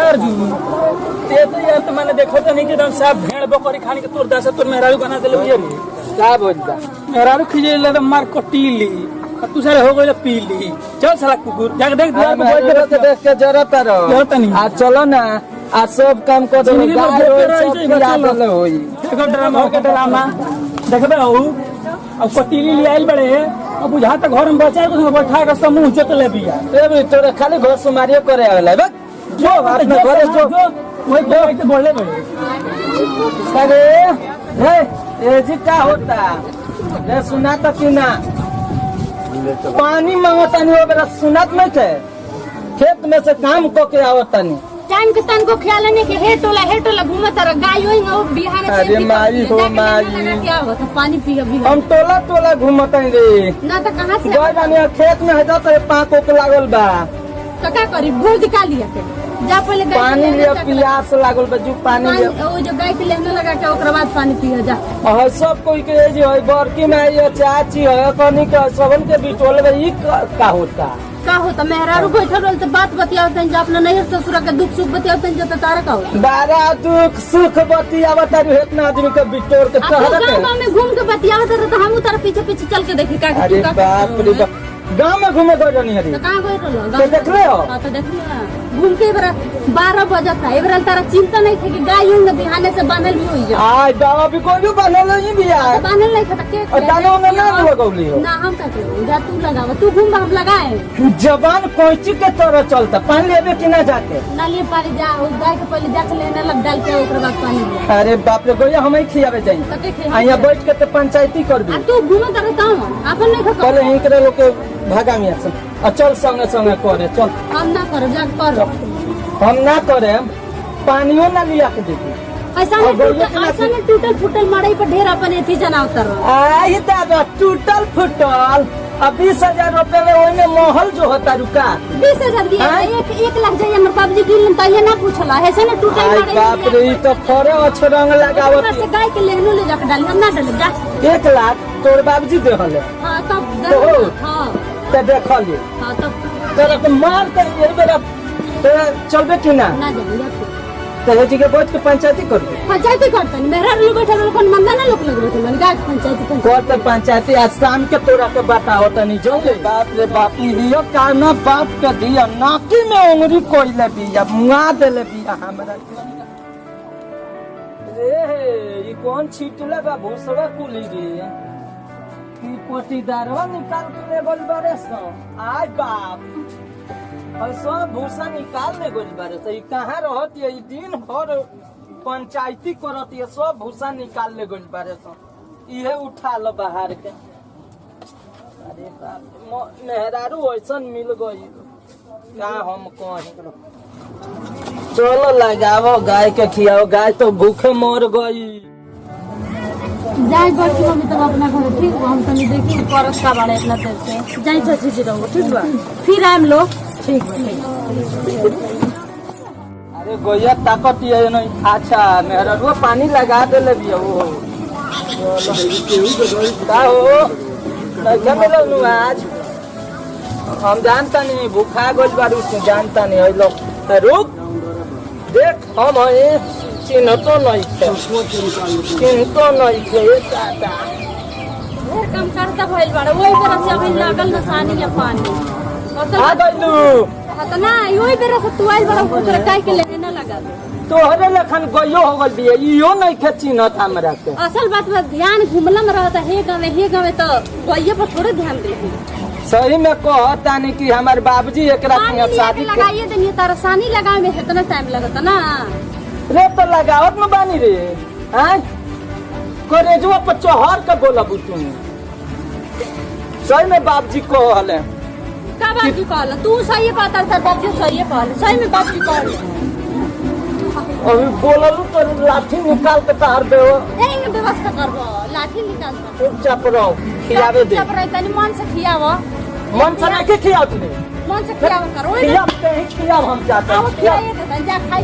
ते तो यार तो मैंने देखो तो नहीं कि एकदम साहब भेड़ बकरी खाने के तोर दासा तोर मेहरारू बना देले ये का बोलता मेहरारू खिजे ले तो मार कोटीली तू सारे हो गए पीली चल साला कुकुर जाके देख द्वार पे बैठ के देख के जरूरत नहीं आज चलो ना आज सब काम कर दो देखो ड्रामा देखबे हो अब कोटीली ले आइल बड़े अब बुझा तक घर में बचा को बैठा के समूह जोत ले बिया ए तोरे खाली घर सुमारियो करे आवेला बस जो अपने घरे जो वही तो बोले बड़े अरे हे ये जी का होता ले सुना तो क्यों ना पानी मांगता नहीं हो मेरा सुनात में थे खेत में से काम को के आवता नहीं टाइम के तन को ख्याल नहीं कि हे टोला घूमत रह गाय होई ना बिहार से अरे माई हो माई क्या होता पानी पी अभी हम टोला घूमत रे ना तो कहां से गए जाने खेत में है तो पाक को लागल बा तो क्या करी भूल निकाल लिया के जा पहले पानी लिया प्यास लागल बजू पानी लिया वो जो गाय के लेने लगा के ओकरा बाद पानी पियो जा और सब कोई के जे है बड़की माई है चाची है कनी के सबन के बिटोल में ई का होता मेहरारू बैठल रहल तो बात बतियावत हैं जो अपना नैहर ससुरा के दुख सुख बतियावत हैं जो तारा का होता बारा दुख सुख बतियावत है इतना आदमी के बिटोर के गांव में घूम के बतियावत रहे तो हम उतर पीछे चल के देखी का अरे बाप रे बाप गांव में घूमे गए नहीं हरी तो कहां गए रहल तो देख ले हो हां तो देख लिया घूम के बरा 12 बजे था एबरा तारा चिंता नहीं थी कि गाय यूं बिहाने से बांधल भी होई जा आय बाबा भी कोई बांधल नहीं बिया बांधल नहीं था के और दानो में ना लगौली हो ना हम का जा तू लगाव तू घूम हम लगाए जबान कोइची के तरह चलता पानी लेबे कि ना जाके ना ले पानी जा गाय के पहले जाके लेने लग डाल के ओकरा बाद पानी ले अरे बाप रे गोया हमें खियावे जाई आया बैठ के तो पंचायती कर दी तू घूमे तर का अपन नहीं खा पहले इनकरे लोग के भागा मिया से चल संगे करे चल हम ना कर जा कर हम ना करे पानियो ना लिया के देखी ऐसा में टूटल फुटल मड़ई पर ढेर अपन एथी जना उतर आई दादा टूटल फुटल अब 20,000 रुपए में ओने महल जो होता रुका 20,000 दिया एक लाख जाइए हमर बाबूजी गिन त ये ना पूछला ऐसे ना टूटल मड़ई बाप रे ई तो फरे अच्छे रंग लगावत से गाय के लेहनो ले जाके डाली हम ना डाले जा 1 लाख तोर बाबूजी देहले हां तब हां ते देखली हां तब तेरा तो मार कर ये बेरा तेरा चलबे कि ना ना जा तेरे जी के बैठ के पंचायती कर पंचायती करतन मेरा लोग बैठा लोग मंदा ना लोग लग रहे थे पंचायती करते पंचायती आज शाम के तोरा के बात होता नहीं जो बाप रे बाप लियो काना बाप के दिया नाकी में उंगली कोई ले बिया मुआ दे ले बिया हमरा रे ई कौन छीटले बा भूसवा कुली रे की पोटीदारवा निकाल के ले बोल बारे सो आय बाप और सब भूसा निकाल ले गोल बारे से ई कहां रहत ये दिन भर पंचायती करत ये सब भूसा निकाल ले गोल बारे से इहे उठा लो बाहर के अरे बाप मेहरारू ऐसन मिल गई क्या हम कहीं चलो लगाओ गाय के खियाओ गाय तो भूखे मर गई जाई बैठी मम्मी तब अपना घर ठीक हम तनी देखी परस का बाड़े इतना तेल से जाई तो जी रहो ठीक बा फिर आम लोग ठीक अरे गोया ताकत ये नहीं अच्छा मेहरारू पानी लगा दे ले बिया वो का हो कैसे मिलो नु आज हम जानता नहीं भूखा गोल बारू से जानता नहीं है लोग रुक देख हम है चिन्ह तो नहीं थे दादा वो काम करता भइल बाड़े वही तरह से अभी लागल न सानी या पानी आ गइलू त ना वही तरह से तू आइल बड़ा ऊपर काई के लेने न लगा तोहरे लखन गयो हो गल बिया इयो नहीं खे चिन्हत हमरा के असल बात में ध्यान घुमला में रहता हे गावे तो गइये पर थोड़े ध्यान देही सही में कहता नहीं कि हमारे बाबूजी एकरा के शादी लगाइए देनी तारा सानी लगाए में इतना टाइम लगता ना रे तो लगावत में बानी रे हैं करेजवा पर चढ़ के बोला बुतू सही में बाबूजी कहले का बाबूजी कहले तू सही बात कर बाबूजी सही कहले सही में बाबूजी कहले अभी बोललू तो लाठी निकाल के तार दे ए व्यवस्था करबो लाठी निकाल के चुपचाप रहो खियावे दे चुपचाप रह तनी मन से खियावो मन से नहीं खियाव तू मन से खियावो करो खियाव हम चाहते हैं खियावे जा खाई